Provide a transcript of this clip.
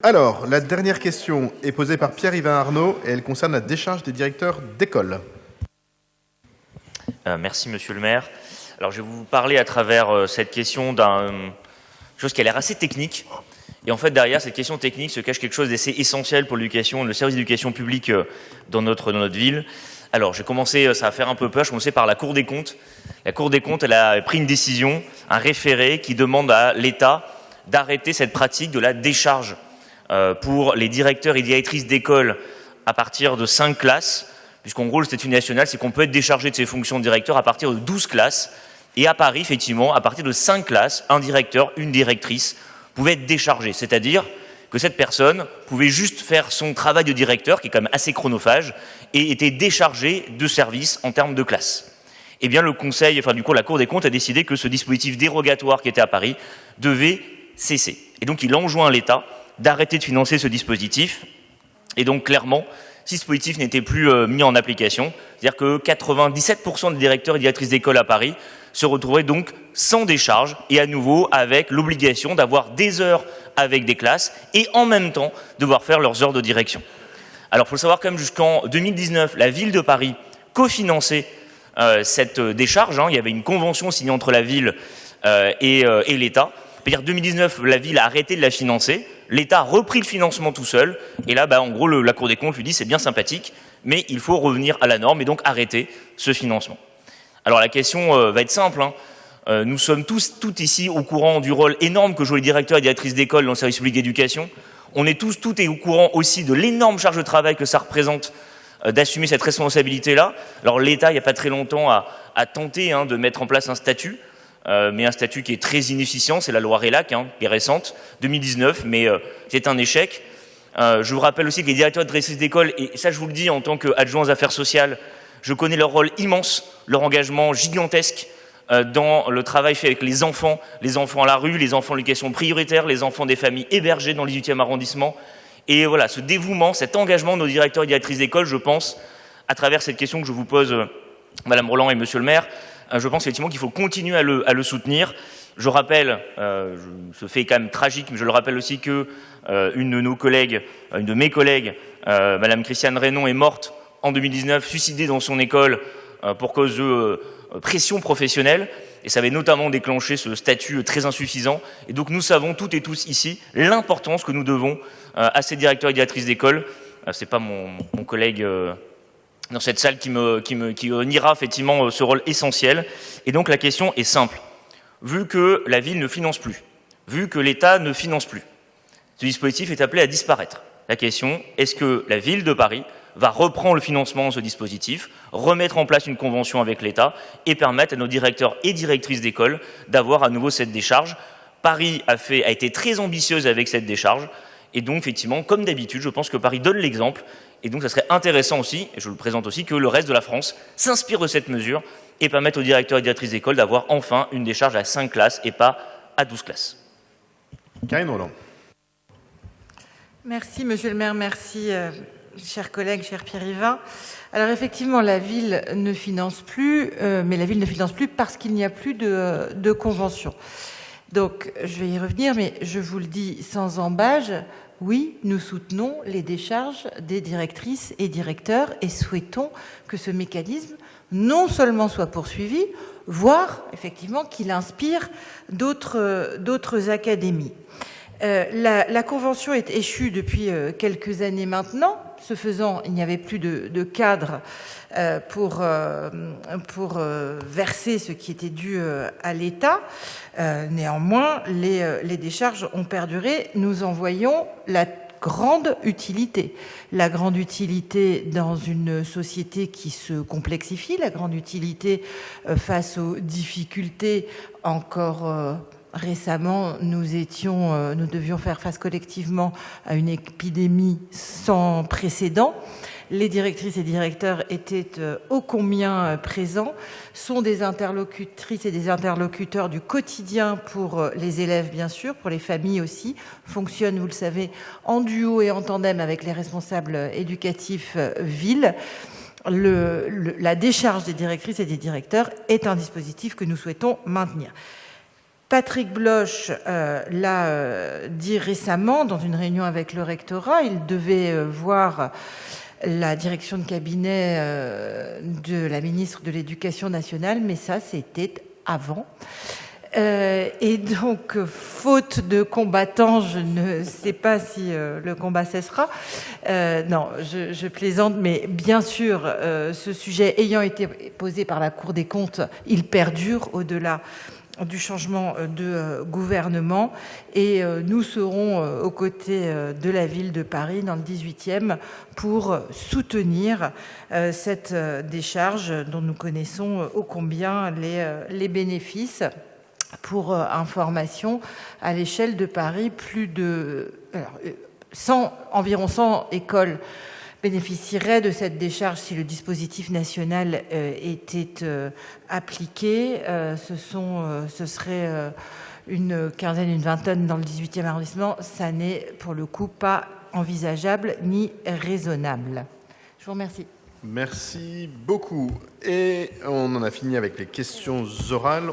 Alors, la dernière question est posée par Pierre-Yvain Arnaud et elle concerne la décharge des directeurs d'école. Merci, monsieur le maire. Alors, je vais vous parler à travers cette question d'une chose qui a l'air assez technique. Et en fait, derrière cette question technique se cache quelque chose d'assez essentiel pour l'éducation, le service d'éducation publique dans notre ville. Alors, j'ai commencé, ça va faire un peu peur, je vais commencer par la Cour des comptes. La Cour des comptes, elle a pris une décision, un référé qui demande à l'État d'arrêter cette pratique de la décharge pour les directeurs et directrices d'école à partir de 5 classes, puisqu'en gros, le statut national, c'est qu'on peut être déchargé de ses fonctions de directeur à partir de 12 classes. Et à Paris, effectivement, à partir de 5 classes, un directeur, une directrice pouvait être déchargé. C'est-à-dire que cette personne pouvait juste faire son travail de directeur, qui est quand même assez chronophage, et était déchargé de service en termes de classe. Eh bien, le Conseil, la Cour des comptes a décidé que ce dispositif dérogatoire qui était à Paris devait cesser. Et donc, il enjoint l'État d'arrêter de financer ce dispositif. Et donc, clairement, si ce dispositif n'était plus mis en application, c'est-à-dire que 97% des directeurs et directrices d'école à Paris se retrouveraient donc sans décharge et à nouveau avec l'obligation d'avoir des heures avec des classes et en même temps devoir faire leurs heures de direction. Alors, il faut le savoir quand même, jusqu'en 2019, la ville de Paris cofinançait cette décharge. Il y avait une convention signée entre la ville et l'État. C'est-à-dire 2019, la ville a arrêté de la financer. L'État a repris le financement tout seul. Et là, en gros, la Cour des comptes lui dit c'est bien sympathique, mais il faut revenir à la norme et donc arrêter ce financement. Alors la question va être simple. Nous sommes tous ici au courant du rôle énorme que jouent les directeurs et directrices d'école dans le service public d'éducation. On est tous au courant aussi de l'énorme charge de travail que ça représente d'assumer cette responsabilité-là. Alors l'État, il n'y a pas très longtemps, a tenté de mettre en place un statut. Mais un statut qui est très inefficient, c'est la loi RELAC, qui est récente, 2019, mais c'est un échec. Je vous rappelle aussi que les directeurs et directrices d'école, et ça je vous le dis en tant qu'adjoint aux affaires sociales, je connais leur rôle immense, leur engagement gigantesque dans le travail fait avec les enfants à la rue, les enfants de l'éducation prioritaire, les enfants des familles hébergées dans le 18e arrondissement. Et voilà, ce dévouement, cet engagement de nos directeurs et directrices d'école, je pense, à travers cette question que je vous pose, Madame Roland et Monsieur le maire, je pense effectivement qu'il faut continuer à le soutenir. Je rappelle, ce fait quand même tragique, mais je le rappelle aussi que une de mes collègues, Madame Christiane Reynon, est morte en 2019, suicidée dans son école pour cause de pression professionnelle. Et ça avait notamment déclenché ce statut très insuffisant. Et donc nous savons toutes et tous ici l'importance que nous devons à ces directeurs et directrices d'école. C'est pas mon collègue dans cette salle qui niera effectivement ce rôle essentiel. Et donc la question est simple. Vu que la ville ne finance plus, vu que l'État ne finance plus, ce dispositif est appelé à disparaître. La question, est-ce que la ville de Paris va reprendre le financement de ce dispositif, remettre en place une convention avec l'État et permettre à nos directeurs et directrices d'école d'avoir à nouveau cette décharge. Paris a été très ambitieuse avec cette décharge. Et donc, effectivement, comme d'habitude, je pense que Paris donne l'exemple. Et donc, ça serait intéressant aussi, et je le présente aussi, que le reste de la France s'inspire de cette mesure et permette aux directeurs et directrices d'école d'avoir enfin une décharge à 5 classes et pas à 12 classes. Karine Roland. Merci, monsieur le maire. Merci, chers collègues, cher Pierre-Yvain. Alors, effectivement, la ville ne finance plus, mais la ville ne finance plus parce qu'il n'y a plus de convention. Donc, je vais y revenir, mais je vous le dis sans embâge, oui, nous soutenons les décharges des directrices et directeurs et souhaitons que ce mécanisme non seulement soit poursuivi, voire effectivement qu'il inspire d'autres académies. La convention est échue depuis quelques années maintenant. Ce faisant, il n'y avait plus de cadre pour verser ce qui était dû à l'État. Néanmoins, les décharges ont perduré. Nous en voyons la grande utilité. La grande utilité dans une société qui se complexifie, la grande utilité face aux difficultés encore récemment, nous devions faire face collectivement à une épidémie sans précédent. Les directrices et directeurs étaient ô combien présents, sont des interlocutrices et des interlocuteurs du quotidien pour les élèves, bien sûr, pour les familles aussi, fonctionnent, vous le savez, en duo et en tandem avec les responsables éducatifs ville. La décharge des directrices et des directeurs est un dispositif que nous souhaitons maintenir. Patrick Bloch l'a dit récemment dans une réunion avec le rectorat. Il devait voir la direction de cabinet de la ministre de l'Éducation nationale, mais ça, c'était avant. Et donc, faute de combattants, je ne sais pas si le combat cessera. Non, je plaisante, mais bien sûr, ce sujet ayant été posé par la Cour des comptes, il perdure au-delà du changement de gouvernement, et nous serons aux côtés de la ville de Paris dans le 18e pour soutenir cette décharge dont nous connaissons ô combien les bénéfices. Pour information, à l'échelle de Paris, environ 100 écoles bénéficieraient de cette décharge si le dispositif national était appliqué. Ce serait une quinzaine, une vingtaine dans le 18e arrondissement. Ça n'est pour le coup pas envisageable ni raisonnable. Je vous remercie. Merci beaucoup. Et on en a fini avec les questions orales.